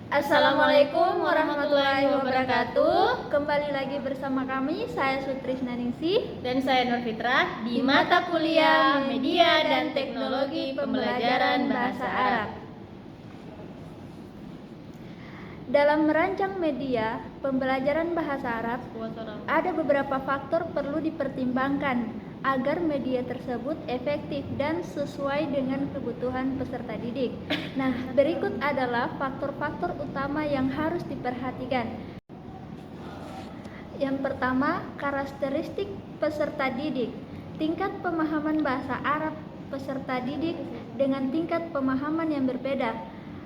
Assalamualaikum warahmatullahi wabarakatuh. Kembali lagi bersama kami, saya Sutrisna Ningsih Dan saya Nur Fitrah di mata kuliah Media dan Teknologi Pembelajaran Bahasa Arab. Dalam merancang media pembelajaran bahasa Arab, ada beberapa faktor perlu dipertimbangkan agar media tersebut efektif dan sesuai dengan kebutuhan peserta didik. Nah, berikut adalah faktor-faktor utama yang harus diperhatikan. Yang pertama, karakteristik peserta didik. Tingkat pemahaman bahasa Arab peserta didik dengan tingkat pemahaman yang berbeda.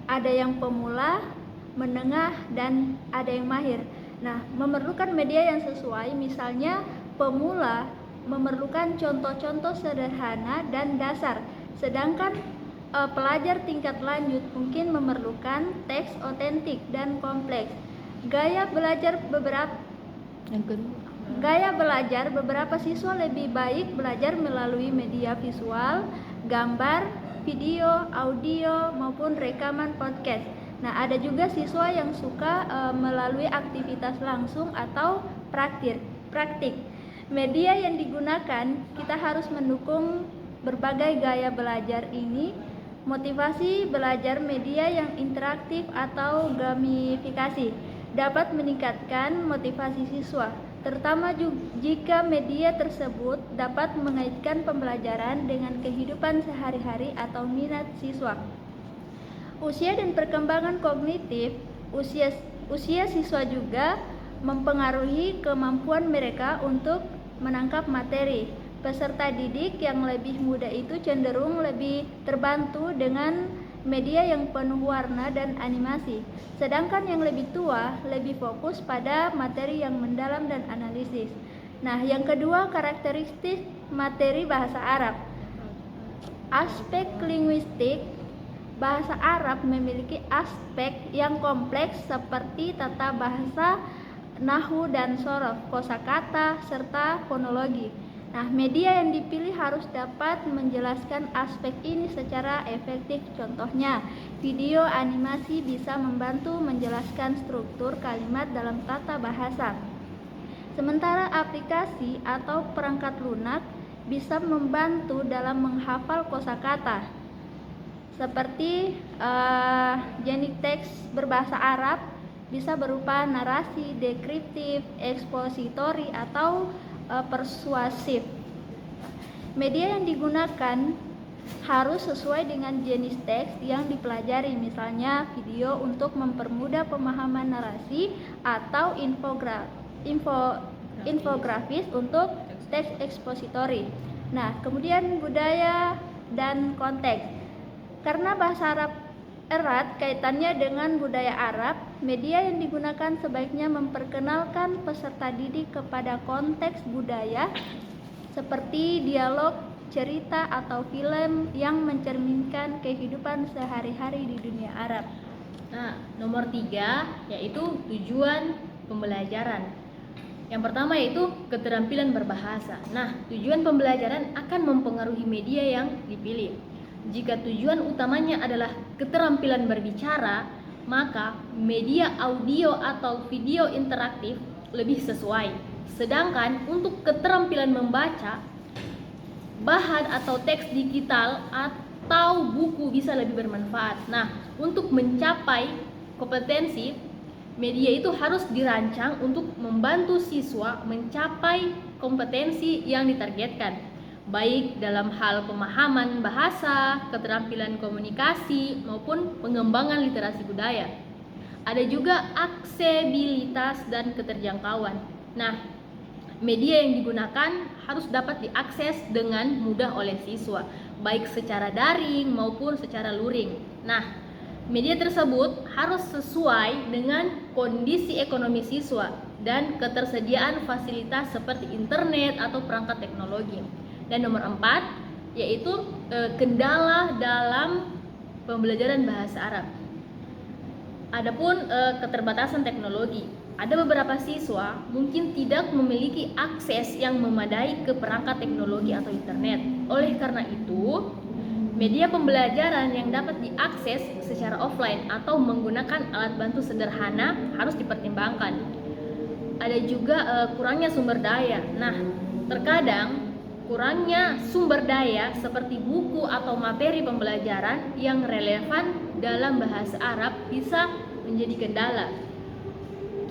Ada yang pemula, menengah, dan ada yang mahir. Nah, memerlukan media yang sesuai, misalnya pemula memerlukan contoh-contoh sederhana dan dasar, sedangkan pelajar tingkat lanjut mungkin memerlukan teks otentik dan kompleks. Gaya belajar beberapa siswa lebih baik belajar melalui media visual, gambar, video, audio, maupun rekaman podcast. Nah, ada juga siswa yang suka melalui aktivitas langsung atau praktik. Media yang digunakan, kita harus mendukung berbagai gaya belajar ini. Motivasi belajar media yang interaktif atau gamifikasi dapat meningkatkan motivasi siswa, terutama jika media tersebut dapat mengaitkan pembelajaran dengan kehidupan sehari-hari atau minat siswa. Usia dan perkembangan kognitif, usia siswa juga mempengaruhi kemampuan mereka untuk menangkap materi. Peserta didik yang lebih muda itu cenderung lebih terbantu dengan media yang penuh warna dan animasi, sedangkan yang lebih tua lebih fokus pada materi yang mendalam dan analisis. Nah, yang kedua, karakteristik materi bahasa Arab. Aspek linguistik. Bahasa Arab memiliki aspek yang kompleks seperti tata bahasa, nahwu dan sorof, kosakata, serta fonologi. Nah, media yang dipilih harus dapat menjelaskan aspek ini secara efektif. Contohnya, video animasi bisa membantu menjelaskan struktur kalimat dalam tata bahasa. Sementara aplikasi atau perangkat lunak bisa membantu dalam menghafal kosakata. Seperti jenis teks berbahasa Arab bisa berupa narasi, deskriptif, ekspositori, atau persuasif. Media yang digunakan harus sesuai dengan jenis teks yang dipelajari, misalnya video untuk mempermudah pemahaman narasi atau infografis untuk teks ekspositori. Nah, kemudian budaya dan konteks. Karena bahasa Arab erat kaitannya dengan budaya Arab, media yang digunakan sebaiknya memperkenalkan peserta didik kepada konteks budaya seperti dialog, cerita, atau film yang mencerminkan kehidupan sehari-hari di dunia Arab. Nah, nomor 3 yaitu tujuan pembelajaran. Yang pertama yaitu keterampilan berbahasa. Nah, tujuan pembelajaran akan mempengaruhi media yang dipilih. Jika tujuan utamanya adalah keterampilan berbicara, maka media audio atau video interaktif lebih sesuai. Sedangkan untuk keterampilan membaca, bahan atau teks digital atau buku bisa lebih bermanfaat. Nah, untuk mencapai kompetensi, media itu harus dirancang untuk membantu siswa mencapai kompetensi yang ditargetkan, baik dalam hal pemahaman bahasa, keterampilan komunikasi, maupun pengembangan literasi budaya. Ada juga aksesibilitas dan keterjangkauan. Nah, media yang digunakan harus dapat diakses dengan mudah oleh siswa, baik secara daring maupun secara luring. Nah, media tersebut harus sesuai dengan kondisi ekonomi siswa dan ketersediaan fasilitas seperti internet atau perangkat teknologi. Dan nomor 4 yaitu kendala dalam pembelajaran bahasa Arab. Adapun keterbatasan teknologi. Ada beberapa siswa mungkin tidak memiliki akses yang memadai ke perangkat teknologi atau internet. Oleh karena itu, media pembelajaran yang dapat diakses secara offline atau menggunakan alat bantu sederhana harus dipertimbangkan. Ada juga kurangnya sumber daya. Nah, terkadang kurangnya sumber daya seperti buku atau materi pembelajaran yang relevan dalam bahasa Arab bisa menjadi kendala.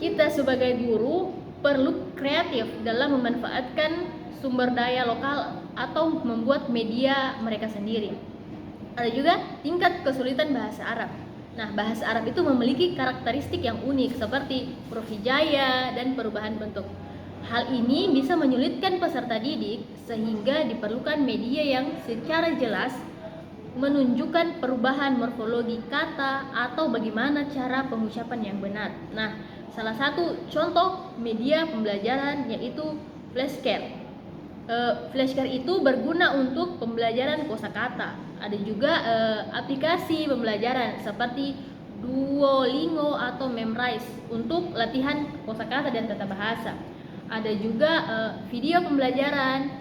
Kita sebagai guru perlu kreatif dalam memanfaatkan sumber daya lokal atau membuat media mereka sendiri. Ada juga tingkat kesulitan bahasa Arab. Nah, bahasa Arab itu memiliki karakteristik yang unik seperti huruf hijaya dan perubahan bentuk. Hal ini bisa menyulitkan peserta didik sehingga diperlukan media yang secara jelas menunjukkan perubahan morfologi kata atau bagaimana cara pengucapan yang benar. Nah, salah satu contoh media pembelajaran yaitu flashcard. Flashcard itu berguna untuk pembelajaran kosakata. Ada juga aplikasi pembelajaran seperti Duolingo atau Memrise untuk latihan kosakata dan tata bahasa. Ada juga video pembelajaran,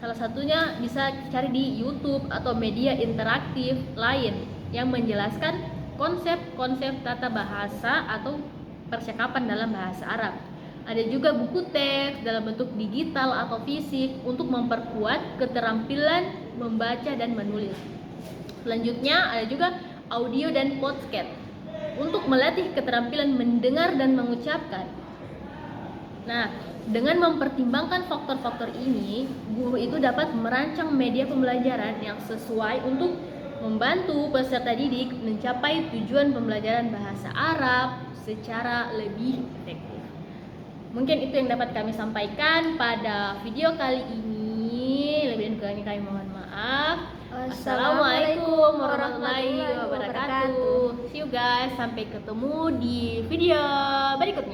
salah satunya bisa cari di YouTube atau media interaktif lain yang menjelaskan konsep-konsep tata bahasa atau percakapan dalam bahasa Arab. Ada juga buku teks dalam bentuk digital atau fisik untuk memperkuat keterampilan membaca dan menulis. Selanjutnya ada juga audio dan podcast untuk melatih keterampilan mendengar dan mengucapkan. Nah, dengan mempertimbangkan faktor-faktor ini, guru itu dapat merancang media pembelajaran yang sesuai untuk membantu peserta didik mencapai tujuan pembelajaran bahasa Arab secara lebih efektif. Mungkin itu yang dapat kami sampaikan pada video kali ini. Lebih dan kurangnya kami mohon maaf. Assalamualaikum warahmatullahi wabarakatuh. See you guys, sampai ketemu di video berikutnya.